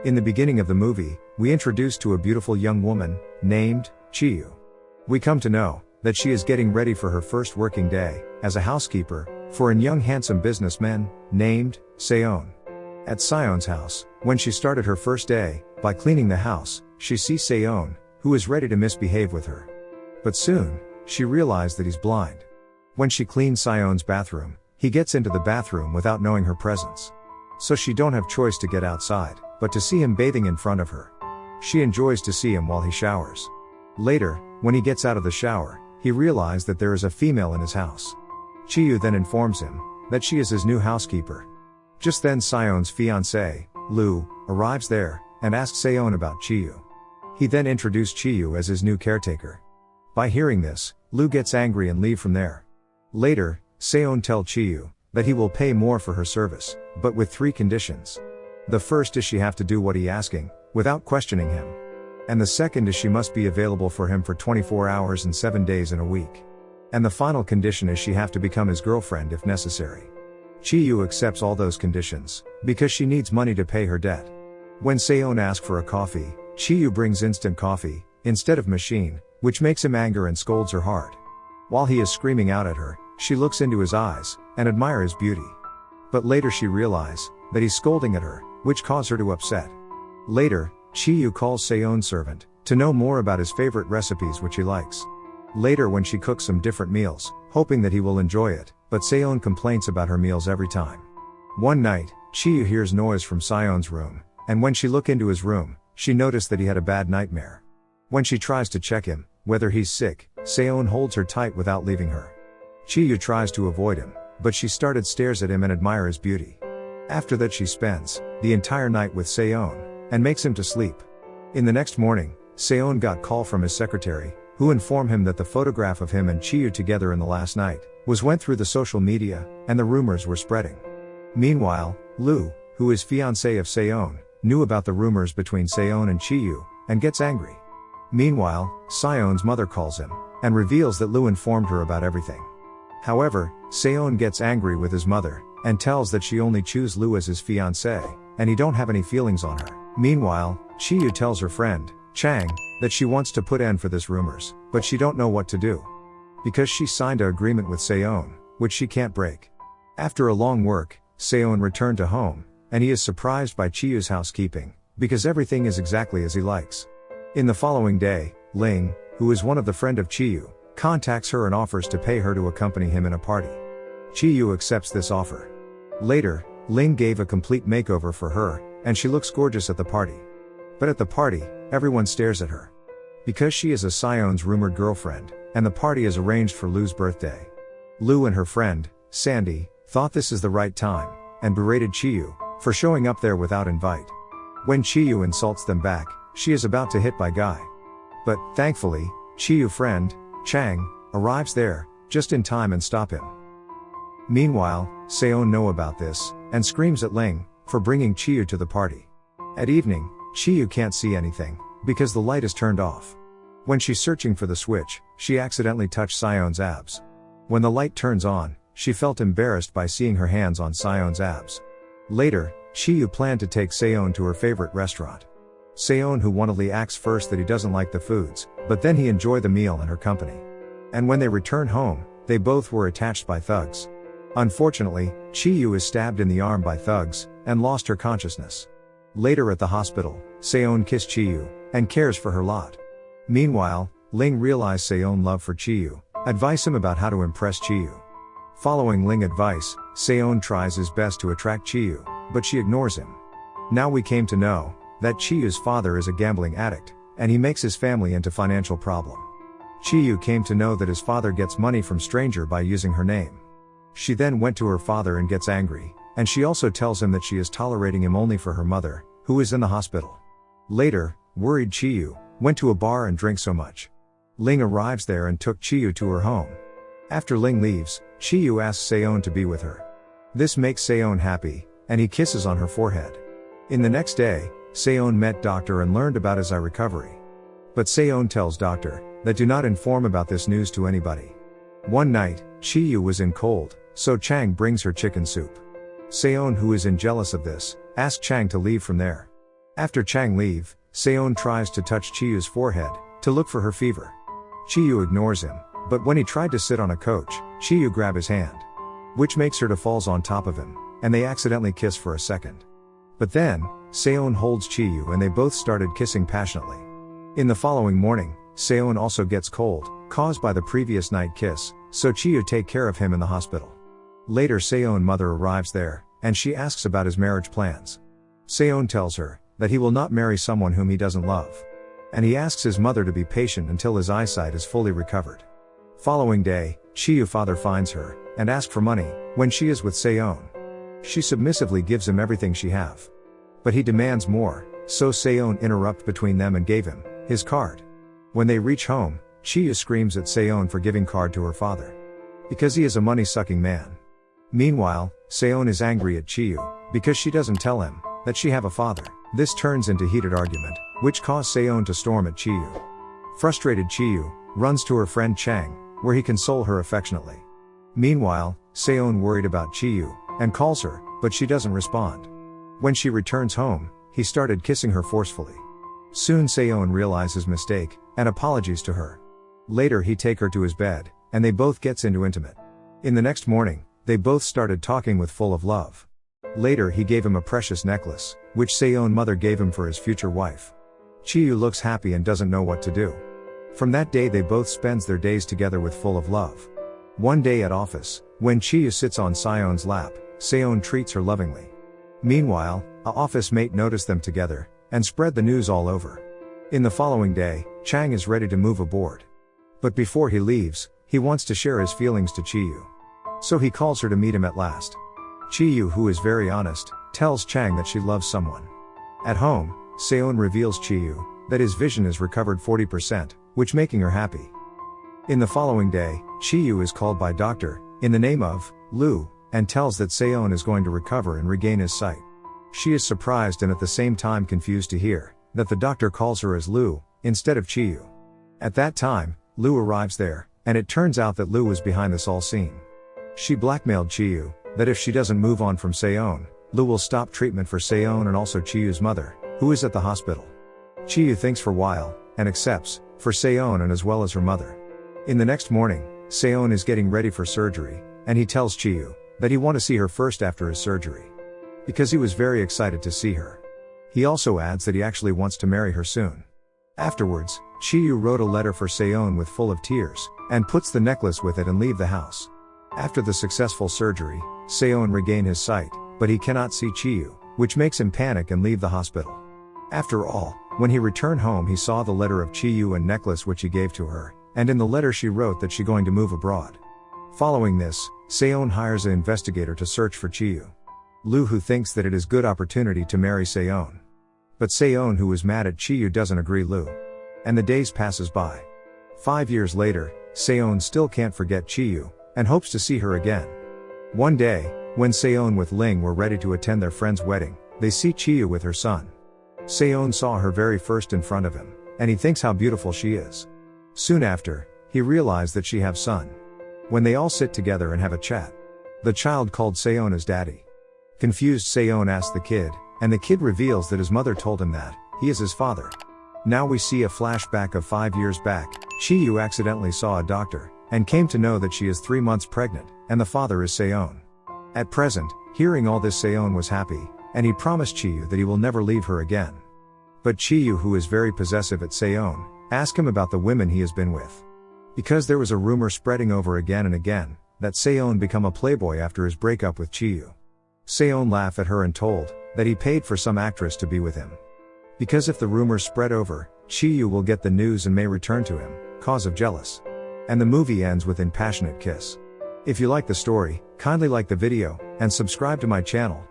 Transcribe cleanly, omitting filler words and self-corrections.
In the beginning of the movie, we introduced to a beautiful young woman, named Chiyu. We come to know that she is getting ready for her first working day, as a housekeeper, for a young handsome businessman, named Seon. At Seon's house, when she started her first day, by cleaning the house, she sees Seon, who is ready to misbehave with her. But soon, she realized that he's blind. When she cleans Seon's bathroom, he gets into the bathroom without knowing her presence. So she don't have choice to get outside, but to see him bathing in front of her. She enjoys to see him while he showers. Later, when he gets out of the shower, he realized that there is a female in his house. Chiyu then informs him that she is his new housekeeper. Just then Seon's fiancée, Lu, arrives there, and asks Seon about Chiyu. He then introduced Chiyu as his new caretaker. By hearing this, Lu gets angry and leaves from there. Later, Seon tells Chiyu that he will pay more for her service, but with 3 conditions. The first is she have to do what he asking, without questioning him. And the second is she must be available for him for 24 hours and 7 days in a week. And the final condition is she have to become his girlfriend if necessary. Chiyu accepts all those conditions, because she needs money to pay her debt. When Seon asks for a coffee, Chiyu brings instant coffee, instead of machine, which makes him angry and scolds her hard. While he is screaming out at her, she looks into his eyes, and admire his beauty. But later she realizes that he's scolding at her, which caused her to upset. Later, Chiyu calls Seon's servant, to know more about his favorite recipes which he likes. Later when she cooks some different meals, hoping that he will enjoy it, but Seon complains about her meals every time. One night, Chiyu hears noise from Seon's room, and when she look into his room, she noticed that he had a bad nightmare. When she tries to check him, whether he's sick, Seon holds her tight without leaving her. Chiyu tries to avoid him, but she started stares at him and admire his beauty. After that she spends the entire night with Seon, and makes him to sleep. In the next morning, Seon got call from his secretary, who informed him that the photograph of him and Chiyu together in the last night, went through the social media, and the rumors were spreading. Meanwhile, Lu, who is fiancé of Seon, knew about the rumors between Seon and Chiyu, and gets angry. Meanwhile, Seon's mother calls him, and reveals that Lu informed her about everything. However, Seon gets angry with his mother, and tells that she only choose Lu as his fiancé, and he don't have any feelings on her. Meanwhile, Chiyu tells her friend, Chang, that she wants to put end for this rumors, but she don't know what to do. Because she signed an agreement with Seon, which she can't break. After a long work, Seon returned to home, and he is surprised by Chiyu's housekeeping, because everything is exactly as he likes. In the following day, Ling, who is one of the friend of Chiyu, contacts her and offers to pay her to accompany him in a party. Chiyu accepts this offer. Later, Ling gave a complete makeover for her, and she looks gorgeous at the party. But at the party, everyone stares at her. Because she is a Seon's rumored girlfriend, and the party is arranged for Lu's birthday. Lu and her friend, Sandy, thought this is the right time, and berated Chiyu for showing up there without invite. When Chiyu insults them back, she is about to hit by Guy. But, thankfully, Chiyu's friend, Chang, arrives there, just in time and stop him. Meanwhile, Seon know about this, and screams at Ling, for bringing Chiyu to the party. At evening, Chiyu can't see anything, because the light is turned off. When she's searching for the switch, she accidentally touched Seon's abs. When the light turns on, she felt embarrassed by seeing her hands on Seon's abs. Later, Chiyu planned to take Seon to her favorite restaurant. Seon who wantedly acts first that he doesn't like the foods, but then he enjoyed the meal and her company. And when they return home, they both were attacked by thugs. Unfortunately, Chiyu is stabbed in the arm by thugs, and lost her consciousness. Later at the hospital, Seon kissed Chiyu, and cares for her lot. Meanwhile, Ling realized Seon's love for Chiyu, advise him about how to impress Chiyu. Following Ling's advice, Seon tries his best to attract Chiyu, but she ignores him. Now we came to know that Chiyu's father is a gambling addict, and he makes his family into financial problem. Chiyu came to know that his father gets money from stranger by using her name. She then went to her father and gets angry, and she also tells him that she is tolerating him only for her mother, who is in the hospital. Later, worried Chiyu went to a bar and drank so much. Ling arrives there and took Chiyu to her home. After Ling leaves, Chiyu asks Seon to be with her. This makes Seon happy, and he kisses on her forehead. In the next day, Seon met doctor and learned about his eye recovery. But Seon tells doctor that do not inform about this news to anybody. One night, Chiyu was in cold, so Chang brings her chicken soup. Seon, who is jealous of this, asks Chang to leave from there. After Chang leave, Seon tries to touch Chiyu's forehead, to look for her fever. Chiyu ignores him, but when he tried to sit on a coach, Chiyu grabs his hand, which makes her to falls on top of him, and they accidentally kiss for a second. But then, Seon holds Chiyu and they both started kissing passionately. In the following morning, Seon also gets cold, caused by the previous night kiss, so Chiyu take care of him in the hospital. Later Seon mother arrives there, and she asks about his marriage plans. Seon tells her that he will not marry someone whom he doesn't love. And he asks his mother to be patient until his eyesight is fully recovered. Following day, Chiyu father finds her, and asks for money, when she is with Seon. She submissively gives him everything she have. But he demands more, so Seon interrupts between them and gave him his card. When they reach home, Chiyu screams at Seon for giving card to her father, because he is a money-sucking man. Meanwhile, Seon is angry at Chiyu, because she doesn't tell him that she have a father. This turns into heated argument, which caused Seon to storm at Chiyu. Frustrated Chiyu runs to her friend Chang, where he consoles her affectionately. Meanwhile, Seon worried about Chiyu, and calls her, but she doesn't respond. When she returns home, he started kissing her forcefully. Soon Seon realizes his mistake, and apologies to her. Later he take her to his bed, and they both gets into intimate. In the next morning, they both started talking with full of love. Later he gave him a precious necklace, which Seon mother gave him for his future wife. Chiyu looks happy and doesn't know what to do. From that day they both spends their days together with full of love. One day at office, when Chiyu sits on Seon's lap, Seon treats her lovingly. Meanwhile, a office mate noticed them together, and spread the news all over. In the following day, Chang is ready to move aboard. But before he leaves, he wants to share his feelings to Chiyu. So he calls her to meet him at last. Chiyu, who is very honest, tells Chang that she loves someone. At home, Seon reveals Chiyu that his vision is recovered 40%, which making her happy. In the following day, Chiyu is called by doctor, in the name of Lu, and tells that Seon is going to recover and regain his sight. She is surprised and at the same time confused to hear that the doctor calls her as Lu, instead of Chiyu. At that time, Lu arrives there, and it turns out that Lu was behind this all scene. She blackmailed Chiyu, that if she doesn't move on from Seon, Lu will stop treatment for Seon and also Chiyu's mother, who is at the hospital. Chiyu thinks for a while, and accepts, for Seon and as well as her mother. In the next morning, Seon is getting ready for surgery, and he tells Chiyu that he want to see her first after his surgery, because he was very excited to see her. He also adds that he actually wants to marry her soon. Afterwards, Chiyu wrote a letter for Seon with full of tears, and puts the necklace with it and leave the house. After the successful surgery, Seon regain his sight, but he cannot see Chiyu, which makes him panic and leave the hospital. After all, when he returned home he saw the letter of Chiyu and necklace which he gave to her, and in the letter she wrote that she going to move abroad. Following this, Seon hires an investigator to search for Chiyu. Lu, who thinks that it is good opportunity to marry Seon. But Seon, who is mad at Chiyu, doesn't agree Lu. And the days passes by. 5 years later, Seon still can't forget Chiyu, and hopes to see her again. One day, when Seon with Ling were ready to attend their friend's wedding, they see Chiyu with her son. Seon saw her very first in front of him, and he thinks how beautiful she is. Soon after, he realized that she have son. When they all sit together and have a chat, the child called Seon as daddy. Confused, Seon asks the kid, and the kid reveals that his mother told him that he is his father. Now we see a flashback of 5 years back. Chiyu accidentally saw a doctor, and came to know that she is 3 months pregnant, and the father is Seon. At present, hearing all this, Seon was happy, and he promised Chiyu that he will never leave her again. But Chiyu, who is very possessive at Seon, asks him about the women he has been with. Because there was a rumor spreading over again and again, that Seon become a playboy after his breakup with Chiyu. Seon laughed at her and told that he paid for some actress to be with him. Because if the rumors spread over, Chiyu will get the news and may return to him, cause of jealous. And the movie ends with an passionate kiss. If you like the story, kindly like the video, and subscribe to my channel,